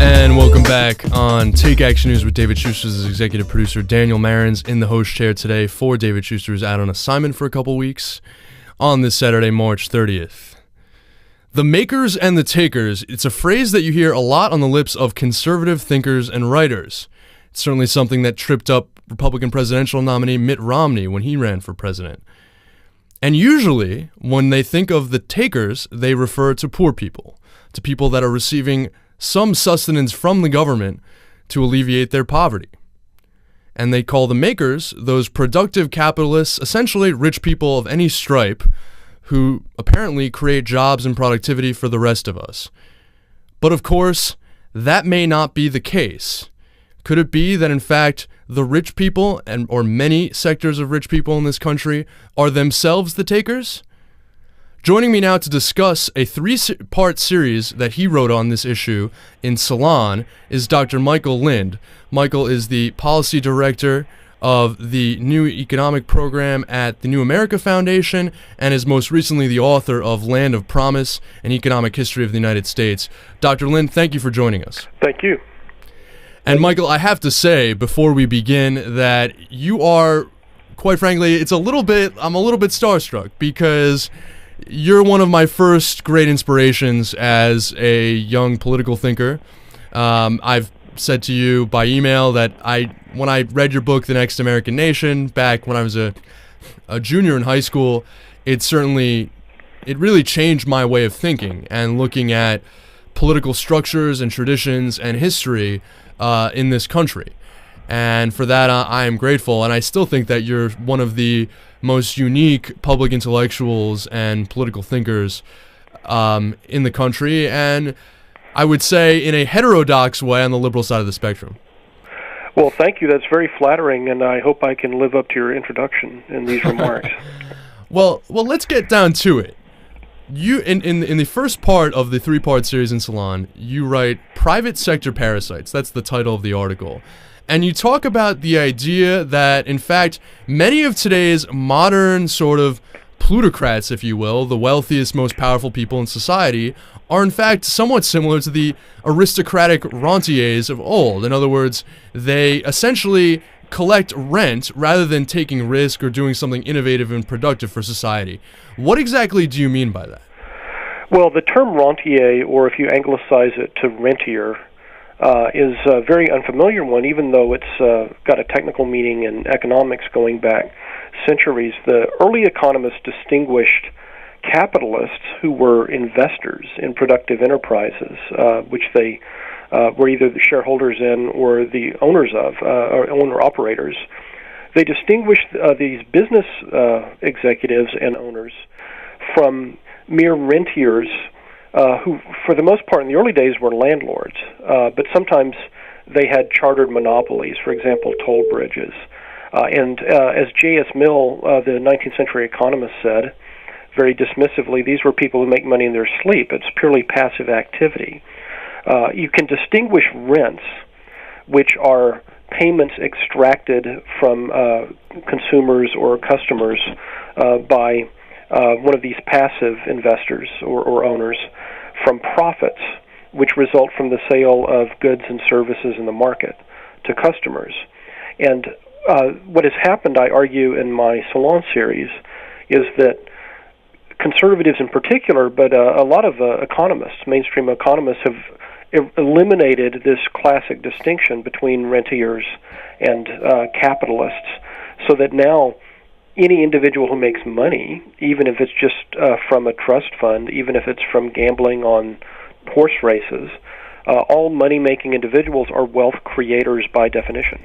And welcome back on Take Action News with David Shuster as executive producer. Daniel Marin's in the host chair today for David Shuster, who's out on assignment for a couple weeks on this Saturday, March 30th. The makers and the takers, it's a phrase that you hear a lot on the lips of conservative thinkers and writers. It's certainly something that tripped up Republican presidential nominee Mitt Romney when he ran for president. And usually, when they think of the takers, they refer to poor people, to people that are receiving some sustenance from the government to alleviate their poverty. And they call the makers those productive capitalists, essentially rich people of any stripe, who apparently create jobs and productivity for the rest of us. But of course, that may not be the case. Could it be that in fact the rich people, or many sectors of rich people in this country, are themselves the takers? Joining me now to discuss a three-part series that he wrote on this issue in Salon is Dr. Michael Lind. Michael is the policy director of the New Economic Program at the New America Foundation and is most recently the author of Land of Promise, An Economic History of the United States. Dr. Lind, thank you for joining us. Thank you. And Michael, I have to say before we begin that you are, quite frankly, I'm a little bit starstruck because you're one of my first great inspirations as a young political thinker. I've said to you by email that when I read your book, The Next American Nation, back when I was a junior in high school, it really changed my way of thinking and looking at political structures and traditions and history in this country. And for that, I am grateful, and I still think that you're one of the most unique public intellectuals and political thinkers in the country, and I would say in a heterodox way on the liberal side of the spectrum. Well, thank you. That's very flattering, and I hope I can live up to your introduction in these remarks. Well, let's get down to it. You in the first part of the three-part series in Salon, you write Private Sector Parasites. That's the title of the article. And you talk about the idea that, in fact, many of today's modern sort of plutocrats, if you will, the wealthiest, most powerful people in society, are in fact somewhat similar to the aristocratic rentiers of old. In other words, they essentially collect rent rather than taking risk or doing something innovative and productive for society. What exactly do you mean by that? Well, the term rentier, or if you anglicize it to rentier, is a very unfamiliar one, even though it's got a technical meaning in economics going back centuries. The early economists distinguished capitalists who were investors in productive enterprises, which they were either the shareholders in or the owners of, or owner-operators. They distinguished these business executives and owners from mere rentiers, who, for the most part, in the early days were landlords, but sometimes they had chartered monopolies, for example, toll bridges. And as J.S. Mill, the 19th century economist, said, very dismissively, these were people who make money in their sleep. It's purely passive activity. You can distinguish rents, which are payments extracted from consumers or customers by one of these passive investors or owners, from profits, which result from the sale of goods and services in the market to customers. And what has happened, I argue, in my Salon series, is that conservatives in particular, but a lot of economists, mainstream economists, have eliminated this classic distinction between rentiers and capitalists, so that now any individual who makes money, even if it's just from a trust fund, even if it's from gambling on horse races, all money-making individuals are wealth creators by definition.